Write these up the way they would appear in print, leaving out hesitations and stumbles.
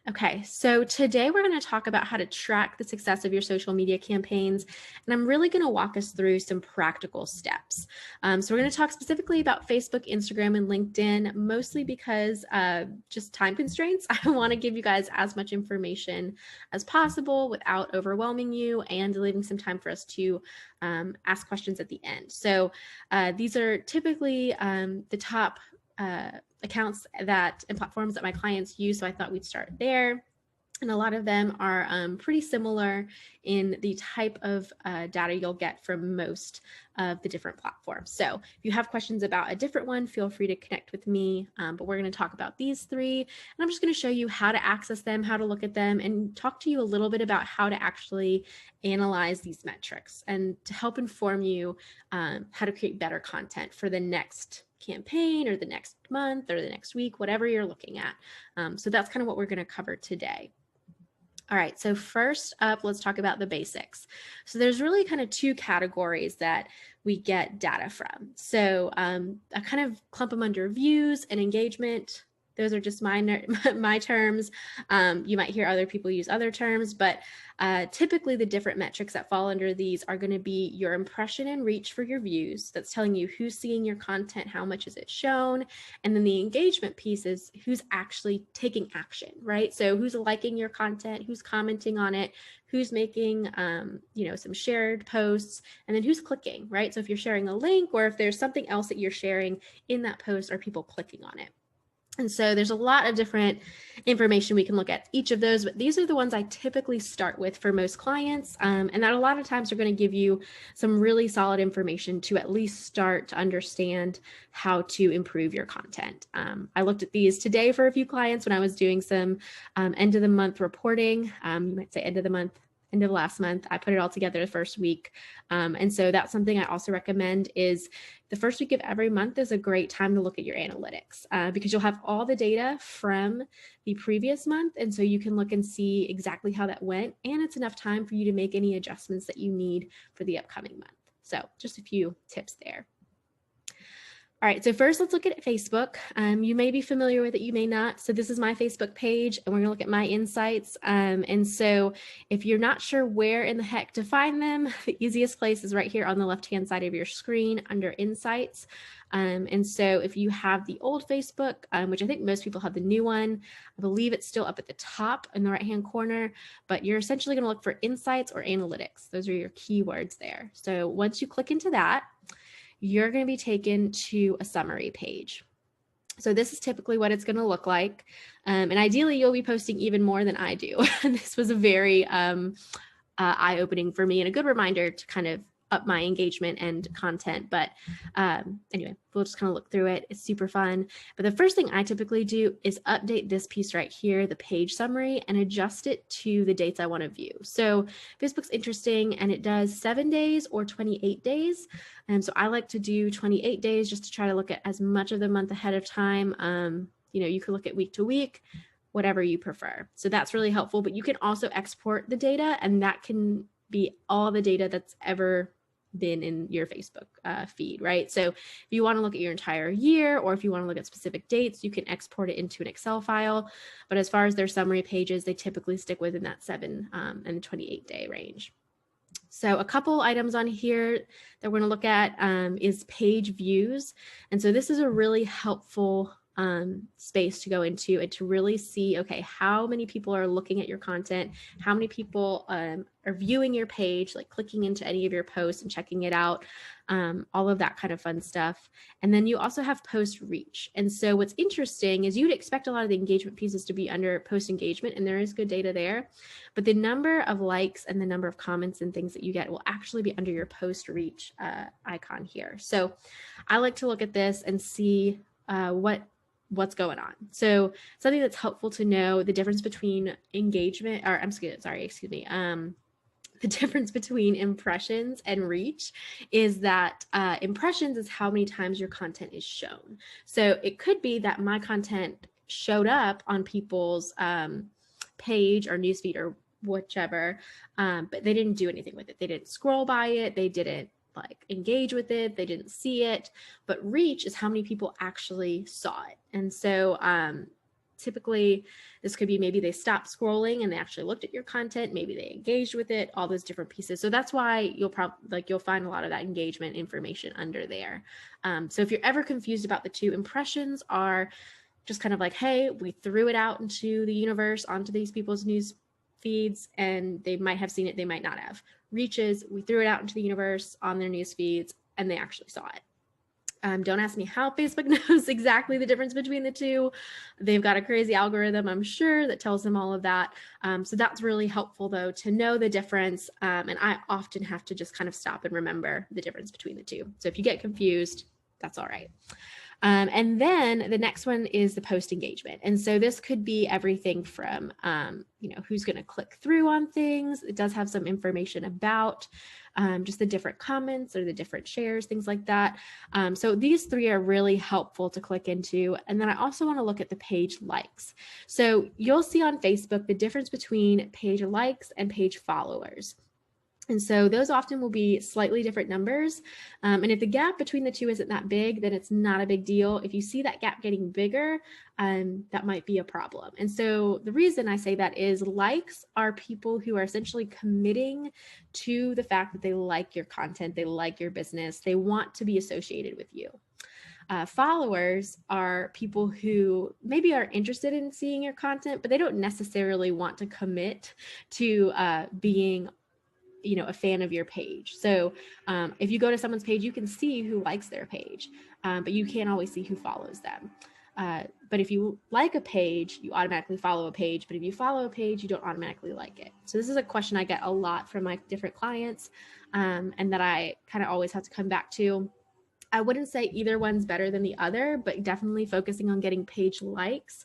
Okay, so today we're going to talk about how to track the success of your social media campaigns, and I'm really going to walk us through some practical steps. So we're going to talk specifically about Facebook, Instagram, and LinkedIn, mostly because just time constraints. I want to give you guys as much information as possible without overwhelming you and leaving some time for us to ask questions at the end. So these are typically the top accounts and platforms that my clients use. So I thought we'd start there. And a lot of them are pretty similar in the type of data you'll get from most of the different platforms. So if you have questions about a different one, feel free to connect with me. But we're going to talk about these three. And I'm just going to show you how to access them, how to look at them, and talk to you a little bit about how to actually analyze these metrics and to help inform you how to create better content for the next campaign or the next month or the next week, whatever you're looking at. So that's kind of what we're going to cover today. All right, so first up, let's talk about the basics. So there's really kind of two categories that we get data from. So I kind of clump them under views and engagement. Those are just my terms. You might hear other people use other terms, but typically the different metrics that fall under these are going to be your impression and reach for your views. That's telling you who's seeing your content, how much is it shown, and then the engagement piece is who's actually taking action, right? So who's liking your content, who's commenting on it, who's making some shared posts, and then who's clicking, right? So if you're sharing a link or if there's something else that you're sharing in that post, are people clicking on it? And so there's a lot of different information we can look at each of those, but these are the ones I typically start with for most clients. And that a lot of times are going to give you some really solid information to at least start to understand how to improve your content. I looked at these today for a few clients when I was doing some end of the month reporting. You might say end of the month, end of last month. I put it all together the first week. And so that's something I also recommend is the first week of every month is a great time to look at your analytics because you'll have all the data from the previous month. And so you can look and see exactly how that went. And it's enough time for you to make any adjustments that you need for the upcoming month. So just a few tips there. All right, so first let's look at Facebook. You may be familiar with it, you may not. So this is my Facebook page and we're gonna look at my insights. And so if you're not sure where in the heck to find them, the easiest place is right here on the left-hand side of your screen under insights. And so if you have the old Facebook, which I think most people have the new one, I believe it's still up at the top in the right-hand corner, but you're essentially gonna look for insights or analytics. Those are your keywords there. So once you click into that, you're going to be taken to a summary page. So this is typically what it's going to look like. And ideally, you'll be posting even more than I do. This was a very eye-opening for me and a good reminder to kind of up my engagement and content. But anyway, we'll just kind of look through it. It's super fun. But the first thing I typically do is update this piece right here, the page summary, and adjust it to the dates I want to view. So Facebook's interesting and it does 7 days or 28 days. So I like to do 28 days just to try to look at as much of the month ahead of time. You can look at week to week, whatever you prefer. So that's really helpful, but you can also export the data and that can be all the data that's ever been in your Facebook feed, right? So if you want to look at your entire year or if you want to look at specific dates, you can export it into an Excel file. But as far as their summary pages, they typically stick within that 7 and 28 day range. So a couple items on here that we're going to look at is page views. And so this is a really helpful space to go into and to really see, okay, how many people are looking at your content, how many people are viewing your page, like clicking into any of your posts and checking it out, all of that kind of fun stuff. And then you also have post reach. And so what's interesting is you'd expect a lot of the engagement pieces to be under post engagement, and there is good data there, but the number of likes and the number of comments and things that you get will actually be under your post reach icon here. So I like to look at this and see what's going on. So something that's helpful to know, the difference between engagement, or the difference between impressions and reach is that impressions is how many times your content is shown. So it could be that my content showed up on people's page or newsfeed or whichever, but they didn't do anything with it. They didn't scroll by it. They didn't like engage with it, they didn't see it, but reach is how many people actually saw it. And so typically this could be maybe they stopped scrolling and they actually looked at your content, maybe they engaged with it, all those different pieces. So that's why you'll find a lot of that engagement information under there. So if you're ever confused about the two, impressions are just kind of like, hey, we threw it out into the universe, onto these people's news feeds, and they might have seen it, they might not have. Reaches, we threw it out into the universe on their news feeds and they actually saw it. Don't ask me how Facebook knows exactly the difference between the two. They've got a crazy algorithm, I'm sure, that tells them all of that. So that's really helpful, though, to know the difference. And I often have to just kind of stop and remember the difference between the two. So if you get confused, that's all right. And then the next one is the post engagement. And so this could be everything from, who's going to click through on things. It does have some information about just the different comments or the different shares, things like that. So these three are really helpful to click into. And then I also want to look at the page likes. So you'll see on Facebook the difference between page likes and page followers. And so those often will be slightly different numbers. And if the gap between the two isn't that big, then it's not a big deal. If you see that gap getting bigger, that might be a problem. And so the reason I say that is likes are people who are essentially committing to the fact that they like your content, they like your business, they want to be associated with you. Followers are people who maybe are interested in seeing your content, but they don't necessarily want to commit to being a fan of your page. So if you go to someone's page, you can see who likes their page, but you can't always see who follows them. But if you like a page, you automatically follow a page. But if you follow a page, you don't automatically like it. So this is a question I get a lot from my different clients, and that I kind of always have to come back to. I wouldn't say either one's better than the other, but definitely focusing on getting page likes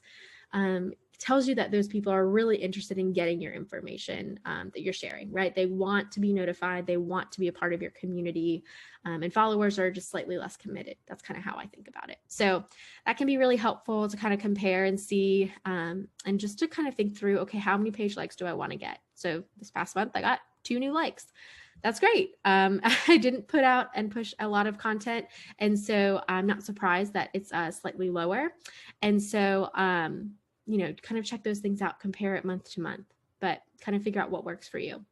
tells you that those people are really interested in getting your information that you're sharing, right? They want to be notified. They want to be a part of your community, and followers are just slightly less committed. That's kind of how I think about it. So that can be really helpful to kind of compare and see, and just to kind of think through, okay, how many page likes do I want to get? So this past month, I got 2 new likes. That's great. I didn't put out and push a lot of content, and so I'm not surprised that it's slightly lower. And so, kind of check those things out, compare it month to month, but kind of figure out what works for you.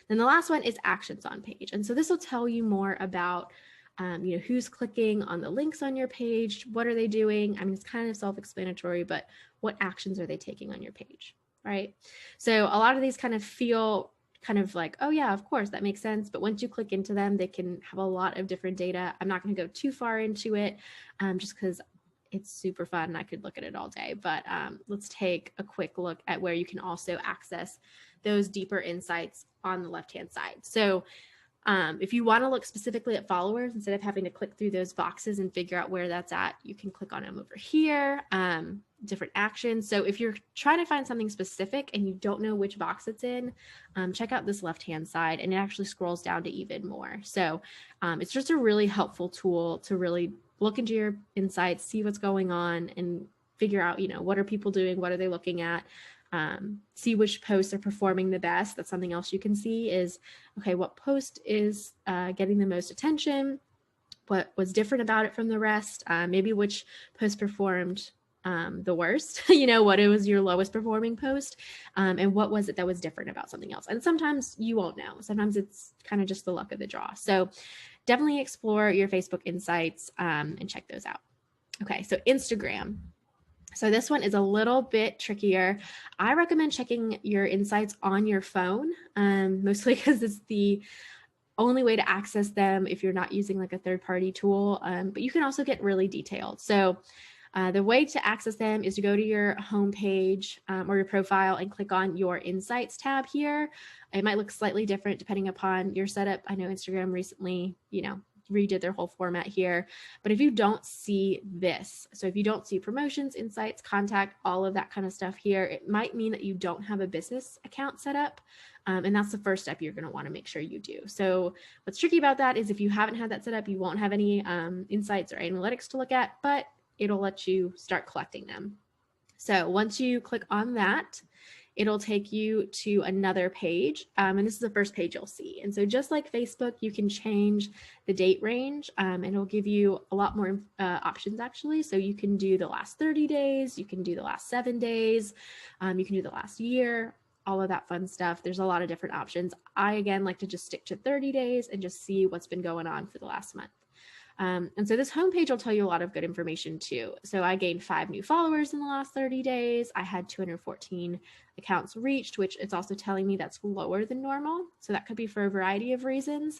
Then the last one is actions on page. And so this will tell you more about, who's clicking on the links on your page. What are they doing? I mean, it's kind of self-explanatory, but what actions are they taking on your page, right? So a lot of these kind of feel kind of like, oh yeah, of course, that makes sense. But once you click into them, they can have a lot of different data. I'm not going to go too far into it, just because it's super fun and I could look at it all day, but let's take a quick look at where you can also access those deeper insights on the left-hand side. So if you want to look specifically at followers, instead of having to click through those boxes and figure out where that's at, you can click on them over here, different actions. So if you're trying to find something specific and you don't know which box it's in, check out this left-hand side, and it actually scrolls down to even more. So it's just a really helpful tool to really look into your insights, see what's going on, and figure out, what are people doing? What are they looking at? See which posts are performing the best. That's something else you can see is, okay, what post is getting the most attention? What was different about it from the rest? Maybe which post performed the worst, what it was your lowest performing post, and what was it that was different about something else. And sometimes you won't know. Sometimes it's kind of just the luck of the draw. So definitely explore your Facebook insights and check those out. Okay, so Instagram. So this one is a little bit trickier. I recommend checking your insights on your phone, mostly because it's the only way to access them if you're not using like a third-party tool, but you can also get really detailed. So the way to access them is to go to your home page or your profile and click on your Insights tab here. It might look slightly different depending upon your setup. I know Instagram recently, redid their whole format here. But if you don't see this, so if you don't see promotions, insights, contact, all of that kind of stuff here, it might mean that you don't have a business account set up. And that's the first step you're going to want to make sure you do. So what's tricky about that is if you haven't had that set up, you won't have any insights or analytics to look at, but it'll let you start collecting them. So once you click on that, it'll take you to another page. And this is the first page you'll see. And so just like Facebook, you can change the date range and it'll give you a lot more options actually. So you can do the last 30 days, you can do the last 7 days, you can do the last year, all of that fun stuff. There's a lot of different options. I, again, like to just stick to 30 days and just see what's been going on for the last month. And so this homepage will tell you a lot of good information too. So I gained 5 new followers in the last 30 days. I had 214 accounts reached, which it's also telling me that's lower than normal. So that could be for a variety of reasons.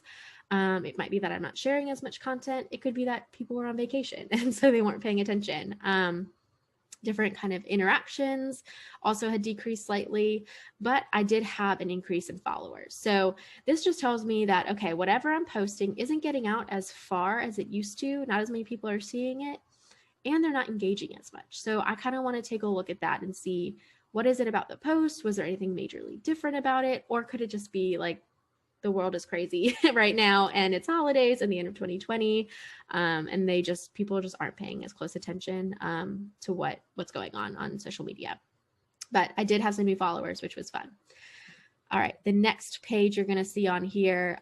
It might be that I'm not sharing as much content. It could be that people were on vacation and so they weren't paying attention. Different kind of interactions also had decreased slightly, but I did have an increase in followers. So this just tells me that, okay, whatever I'm posting isn't getting out as far as it used to. Not as many people are seeing it, and they're not engaging as much. So I kind of want to take a look at that and see, what is it about the post? Was there anything majorly different about it? Or could it just be like, the world is crazy right now and it's holidays and the end of 2020 and people just aren't paying as close attention to what's going on social media. But I did have some new followers, which was fun. All right, the next page you're going to see on here.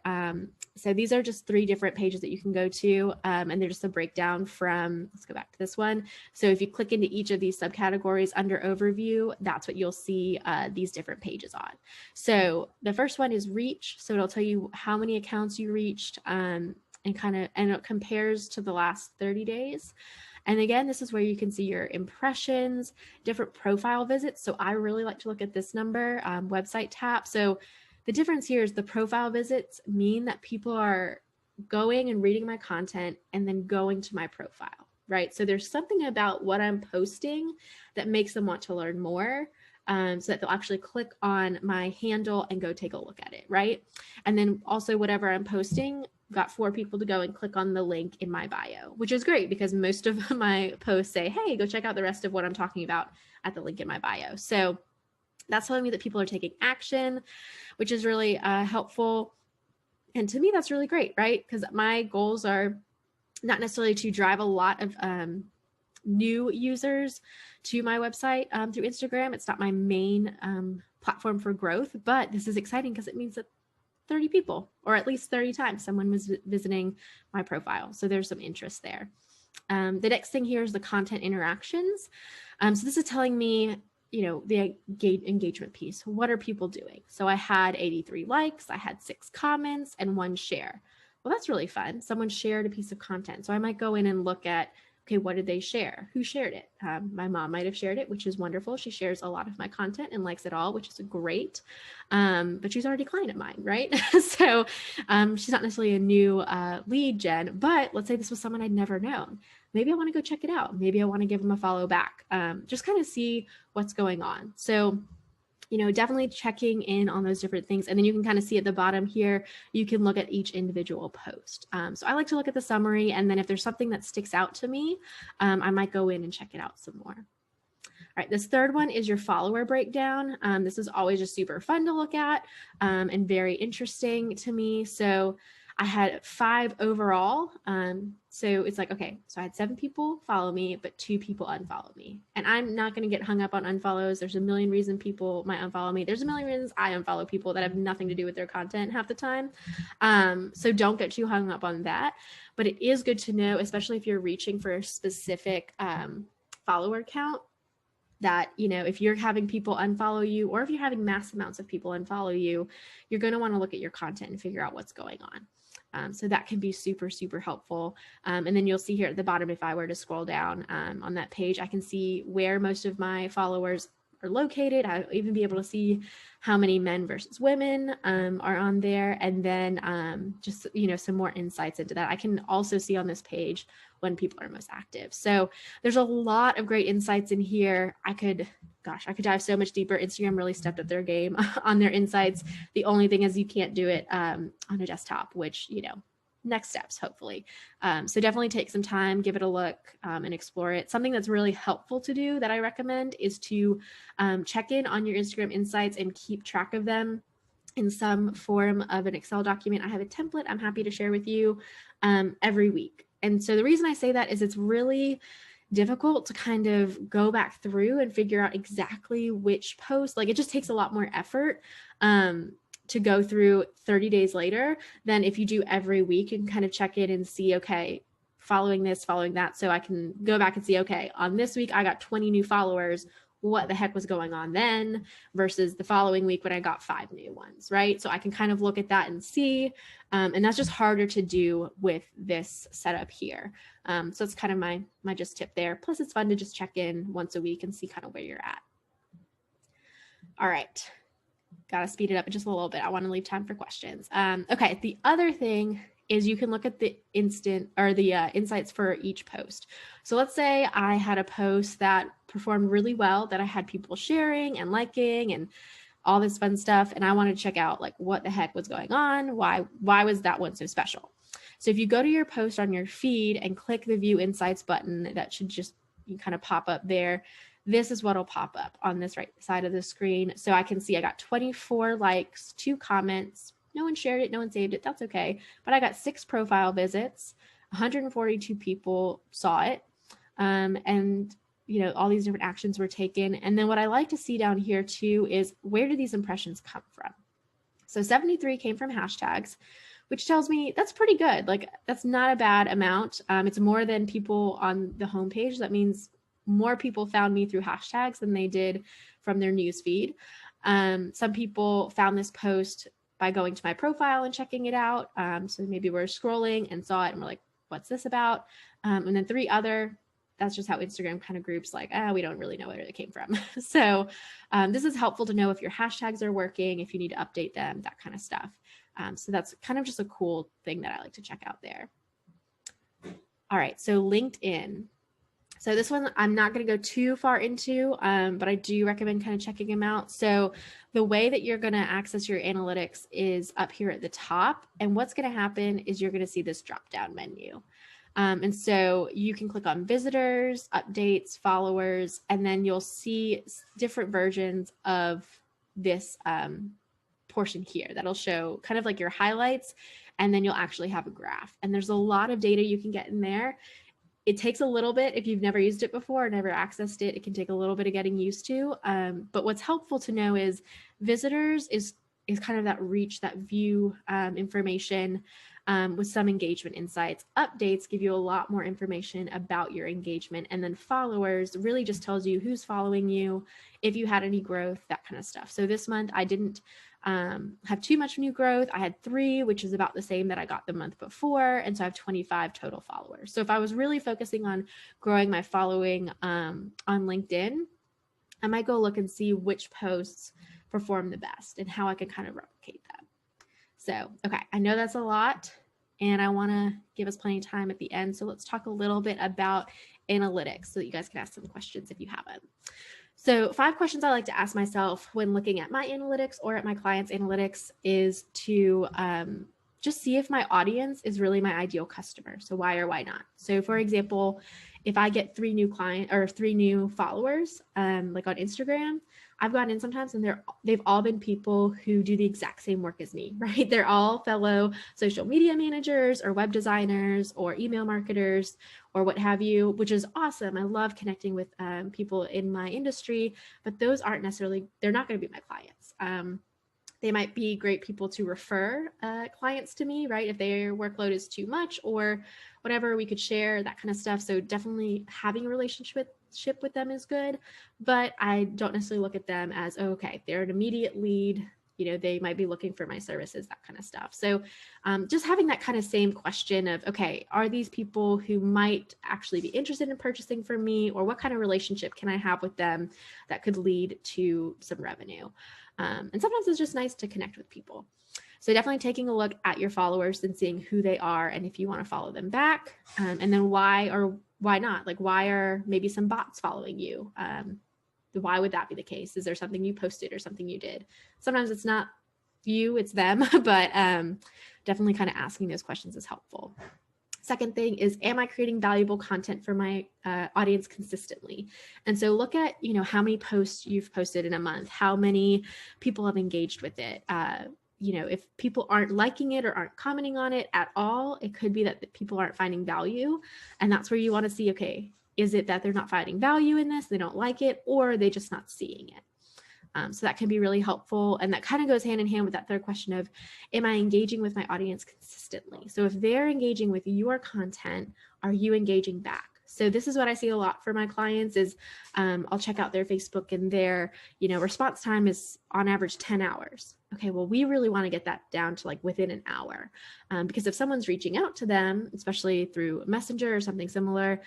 So these are just 3 different pages that you can go to, and they're just a breakdown from, let's go back to this one. So if you click into each of these subcategories under overview, that's what you'll see these different pages on. So the first one is reach. So it'll tell you how many accounts you reached and it compares to the last 30 days. And again, this is where you can see your impressions, different profile visits. So I really like to look at this number, website tap. So the difference here is the profile visits mean that people are going and reading my content and then going to my profile, right? So there's something about what I'm posting that makes them want to learn more. So that they'll actually click on my handle and go take a look at it, right? And then also whatever I'm posting got 4 people to go and click on the link in my bio, which is great because most of my posts say, hey, go check out the rest of what I'm talking about at the link in my bio. So that's telling me that people are taking action, which is really helpful. And to me, that's really great, right? Because my goals are not necessarily to drive a lot of new users to my website through Instagram. It's not my main platform for growth, but this is exciting because it means that 30 people, or at least 30 times, someone was visiting my profile. So there's some interest there. The next thing here is the content interactions. So this is telling me, the engagement piece. What are people doing? So I had 83 likes, I had 6 comments, and 1 share. Well, that's really fun. Someone shared a piece of content. So I might go in and look at, okay, what did they share? Who shared it? My mom might have shared it, which is wonderful. She shares a lot of my content and likes it all, which is great. But she's already a client of mine, right? So she's not necessarily a new lead gen, but let's say this was someone I'd never known. Maybe I want to go check it out. Maybe I want to give them a follow back. Just kind of see what's going on. So definitely checking in on those different things. And then you can kind of see at the bottom here, you can look at each individual post. So I like to look at the summary. And then if there's something that sticks out to me, I might go in and check it out some more. All right, this third one is your follower breakdown. This is always just super fun to look at and very interesting to me. So I had 5 overall. So it's like, okay, so I had 7 people follow me, but 2 people unfollow me. And I'm not going to get hung up on unfollows. There's a million reasons people might unfollow me. There's a million reasons I unfollow people that have nothing to do with their content half the time. So don't get too hung up on that. But it is good to know, especially if you're reaching for a specific follower count, that, if you're having people unfollow you, or if you're having mass amounts of people unfollow you, you're going to want to look at your content and figure out what's going on. So that can be super, super helpful. And then you'll see here at the bottom, if I were to scroll down on that page, I can see where most of my followers are located. I'll even be able to see how many men versus women are on there. And then just, some more insights into that. I can also see on this page when people are most active. So there's a lot of great insights in here. I could dive so much deeper. Instagram really stepped up their game on their insights. The only thing is you can't do it on a desktop, which, next steps, hopefully. So definitely take some time, give it a look and explore it. Something that's really helpful to do that I recommend is to check in on your Instagram insights and keep track of them in some form of an Excel document. I have a template I'm happy to share with you every week. And so the reason I say that is it's really difficult to kind of go back through and figure out exactly which post. Like, it just takes a lot more effort to go through 30 days later than if you do every week and kind of check in and see, okay, following this, following that. So I can go back and see, okay, on this week, I got 20 new followers. What the heck was going on then versus the following week when I got 5 new ones, right? So I can kind of look at that and see, and that's just harder to do with this setup here. So it's kind of my just tip there. Plus it's fun to just check in once a week and see kind of where you're at. All right, got to speed it up just a little bit. I want to leave time for questions. Okay, the other thing is you can look at the insights for each post. So let's say I had a post that performed really well, that I had people sharing and liking and all this fun stuff, and I wanted to check out like what the heck was going on. Why was that one so special? So if you go to your post on your feed and click the View Insights button, that should just kind of pop up there. This is what'll pop up on this right side of the screen. So I can see I got 24 likes, 2 comments. No one shared it, no one saved it, that's okay. But I got 6 profile visits, 142 people saw it, and you know, all these different actions were taken. And then what I like to see down here too is where do these impressions come from? So 73 came from hashtags, which tells me that's pretty good. Like, that's not a bad amount. It's more than people on the homepage. That means more people found me through hashtags than they did from their news feed. Some people found this post by going to my profile and checking it out. So maybe we're scrolling and saw it and we're like, what's this about? And then 3 other, that's just how Instagram kind of groups like, we don't really know where it came from. So this is helpful to know if your hashtags are working, if you need to update them, that kind of stuff. So that's kind of just a cool thing that I like to check out there. All right, so LinkedIn. So this one I'm not going to go too far into, but I do recommend kind of checking them out. So the way that you're going to access your analytics is up here at the top. And what's going to happen is you're going to see this drop down menu. And so you can click on visitors, updates, followers, and then you'll see different versions of this portion here that'll show kind of like your highlights, and then you'll actually have a graph. And there's a lot of data you can get in there. It takes a little bit if you've never used it before or never accessed it. It can take a little bit of getting used to. But what's helpful to know is visitors is kind of that reach, that view information with some engagement insights. Updates give you a lot more information about your engagement. And then followers really just tells you who's following you, if you had any growth, that kind of stuff. So this month I didn't have too much new growth. I had 3, which is about the same that I got the month before. And so I have 25 total followers. So if I was really focusing on growing my following on LinkedIn, I might go look and see which posts perform the best and how I can kind of replicate them. So, okay, I know that's a lot and I want to give us plenty of time at the end. So let's talk a little bit about analytics so that you guys can ask some questions if you haven't. So 5 questions I like to ask myself when looking at my analytics or at my clients' analytics is to just see if my audience is really my ideal customer. So why or why not? So for example, if I get 3 new clients or 3 new followers, like on Instagram, I've gotten in sometimes and they've all been people who do the exact same work as me, right? They're all fellow social media managers or web designers or email marketers or what have you, which is awesome. I love connecting with people in my industry, but those aren't necessarily, they're not going to be my clients. They might be great people to refer clients to me, right? If their workload is too much or whatever, we could share that kind of stuff. So definitely having a relationship with them is good, but I don't necessarily look at them as, oh, okay, they're an immediate lead. You know, they might be looking for my services, that kind of stuff. So just having that kind of same question of, okay, are these people who might actually be interested in purchasing from me, or what kind of relationship can I have with them that could lead to some revenue? And sometimes it's just nice to connect with people. So definitely taking a look at your followers and seeing who they are and if you want to follow them back, and then why or why not? Like, why are maybe some bots following you? Why would that be the case? Is there something you posted or something you did? Sometimes it's not you, it's them, but definitely kind of asking those questions is helpful. Second thing is, am I creating valuable content for my audience consistently? And so look at, you know, how many posts you've posted in a month, how many people have engaged with it. You know, if people aren't liking it or aren't commenting on it at all, it could be that people aren't finding value. And that's where you want to see, okay, Is it that they're not finding value in this, they don't like it, or are they just not seeing it? So that can be really helpful. And that kind of goes hand in hand with that third question of, am I engaging with my audience consistently? So if they're engaging with your content, are you engaging back? So this is what I see a lot for my clients is I'll check out their Facebook and their, response time is on average 10 hours. Okay, well, we really want to get that down to like within an hour because if someone's reaching out to them, especially through Messenger or something similar,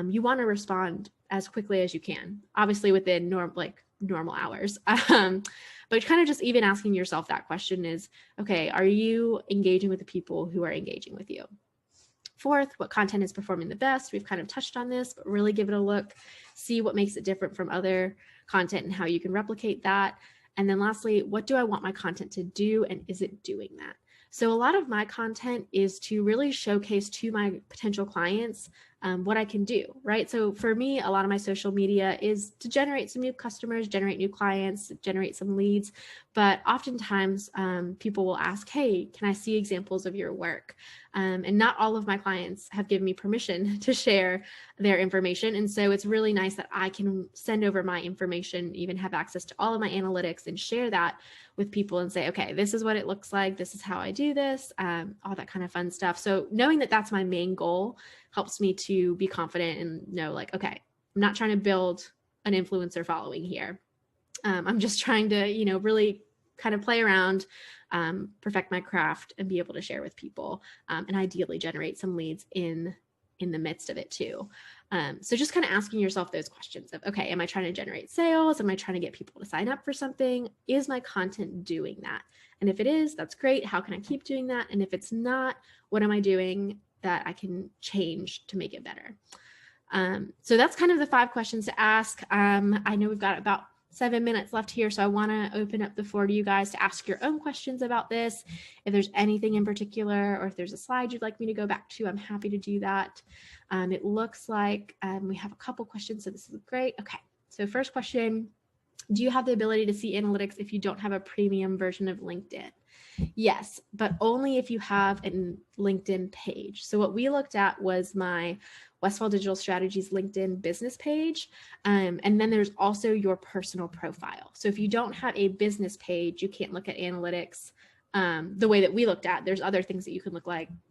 you want to respond as quickly as you can, obviously within normal hours. But kind of just even asking yourself that question is, okay, are you engaging with the people who are engaging with you? Fourth, what content is performing the best? We've kind of touched on this, but really give it a look, see what makes it different from other content and how you can replicate that. And then lastly, what do I want my content to do? And is it doing that? So a lot of my content is to really showcase to my potential clients what I can do, right? So for me, a lot of my social media is to generate some new customers, generate new clients, generate some leads. But oftentimes people will ask, hey, can I see examples of your work? And not all of my clients have given me permission to share their information. And so it's really nice that I can send over my information, even have access to all of my analytics and share that with people and say, okay, this is what it looks like. This is how I do this, all that kind of fun stuff. So knowing that that's my main goal helps me to be confident and know like, okay, I'm not trying to build an influencer following here. I'm just trying to, really kind of play around, perfect my craft and be able to share with people and ideally generate some leads in the midst of it too. So just kind of asking yourself those questions of, okay, am I trying to generate sales? Am I trying to get people to sign up for something? Is my content doing that? And if it is, that's great. How can I keep doing that? And if it's not, what am I doing that I can change to make it better? So that's kind of the 5 questions to ask. I know we've got about 7 minutes left here, so I want to open up the floor to you guys to ask your own questions about this. If there's anything in particular, or if there's a slide you'd like me to go back to, I'm happy to do that. It looks like we have a couple questions, so this is great. Okay, so first question, do you have the ability to see analytics if you don't have a premium version of LinkedIn? Yes, but only if you have a LinkedIn page. So what we looked at was my Westfall Digital Strategies LinkedIn business page. And then there's also your personal profile. So if you don't have a business page, you can't look at analytics the way that we looked at. There's other things that you can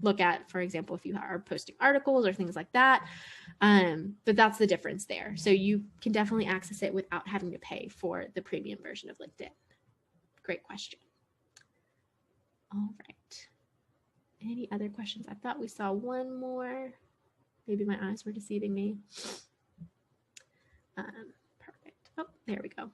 look at, for example, if you are posting articles or things like that. But that's the difference there. So you can definitely access it without having to pay for the premium version of LinkedIn. Great question. All right. Any other questions? I thought we saw one more. Maybe my eyes were deceiving me. Perfect. Oh, there we go. All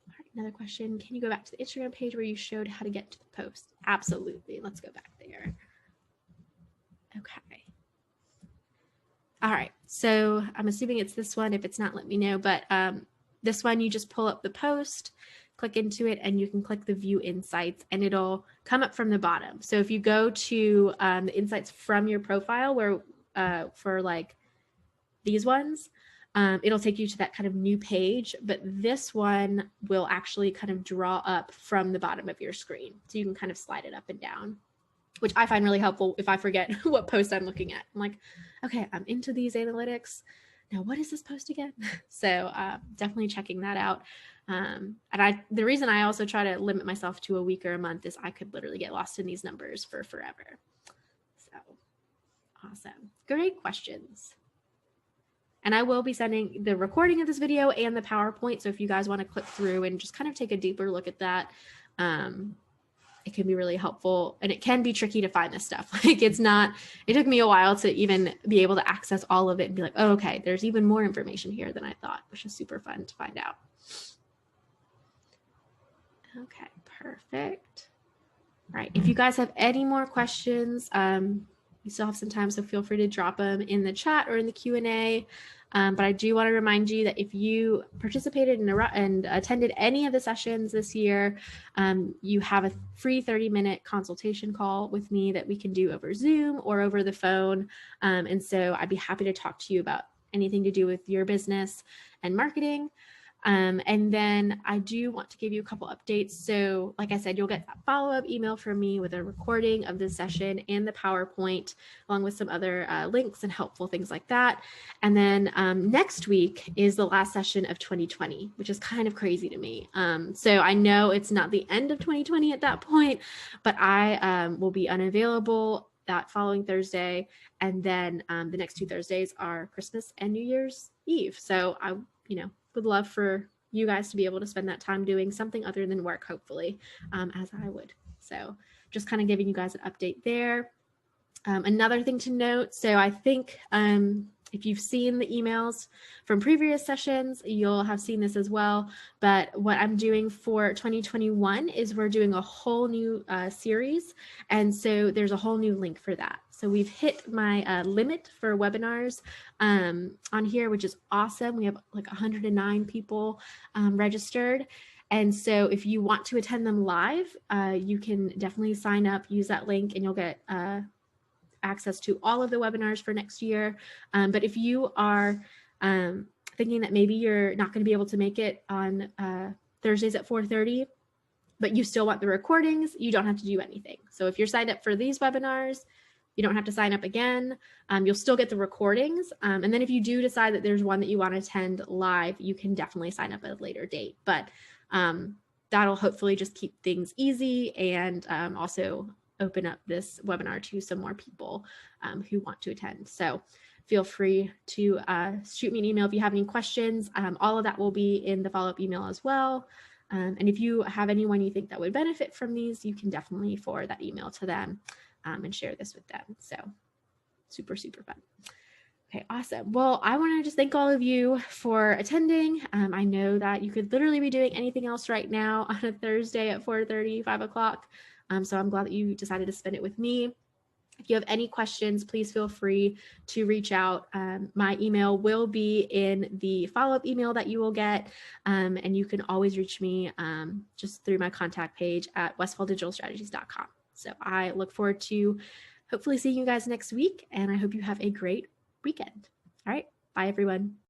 right, another question. Can you go back to the Instagram page where you showed how to get to the post? Absolutely. Let's go back there. Okay. All right. So I'm assuming it's this one. If it's not, let me know. But this one, you just pull up the post, click into it, and you can click the view insights and it'll come up from the bottom. So if you go to the insights from your profile where for like these ones, it'll take you to that kind of new page, but this one will actually kind of draw up from the bottom of your screen. So you can kind of slide it up and down, which I find really helpful if I forget what post I'm looking at. I'm like, okay, I'm into these analytics. Now, what is this post again? So definitely checking that out. And the reason I also try to limit myself to a week or a month is I could literally get lost in these numbers for forever. So awesome. Great questions. And I will be sending the recording of this video and the PowerPoint. So if you guys want to click through and just kind of take a deeper look at that, it can be really helpful, and it can be tricky to find this stuff. Like it took me a while to even be able to access all of it and be like, oh, okay, there's even more information here than I thought, which is super fun to find out. Okay, perfect. All right, if you guys have any more questions, we still have some time, so feel free to drop them in the chat or in the Q&A. But I do want to remind you that if you participated and attended any of the sessions this year, you have a free 30-minute consultation call with me that we can do over Zoom or over the phone. And so I'd be happy to talk to you about anything to do with your business and marketing. And then I do want to give you a couple updates. So like I said, you'll get a follow-up email from me with a recording of the session and the PowerPoint, along with some other links and helpful things like that. And then next week is the last session of 2020, which is kind of crazy to me. So I know it's not the end of 2020 at that point, but I will be unavailable that following Thursday. And then the next 2 Thursdays are Christmas and New Year's Eve. So I, would love for you guys to be able to spend that time doing something other than work, hopefully, as I would. So just kind of giving you guys an update there. Another thing to note, so I think if you've seen the emails from previous sessions, you'll have seen this as well. But what I'm doing for 2021 is we're doing a whole new series. And so there's a whole new link for that. So we've hit my limit for webinars on here, which is awesome. We have like 109 people registered. And so if you want to attend them live, you can definitely sign up, use that link, and you'll get access to all of the webinars for next year. But if you are thinking that maybe you're not going to be able to make it on Thursdays at 4:30, but you still want the recordings, you don't have to do anything. So if you're signed up for these webinars, you don't have to sign up again. You'll still get the recordings. And then if you do decide that there's one that you want to attend live, you can definitely sign up at a later date. But that'll hopefully just keep things easy and also open up this webinar to some more people who want to attend. So feel free to shoot me an email if you have any questions. All of that will be in the follow-up email as well. And if you have anyone you think that would benefit from these, you can definitely forward that email to them and share this with them. So super, super fun. Okay, awesome. Well, I want to just thank all of you for attending. I know that you could literally be doing anything else right now on a Thursday at 4:30, 5 o'clock. So I'm glad that you decided to spend it with me. If you have any questions, please feel free to reach out. My email will be in the follow-up email that you will get, and you can always reach me just through my contact page at westfalldigitalstrategies.com. So I look forward to hopefully seeing you guys next week, and I hope you have a great weekend. All right, bye everyone.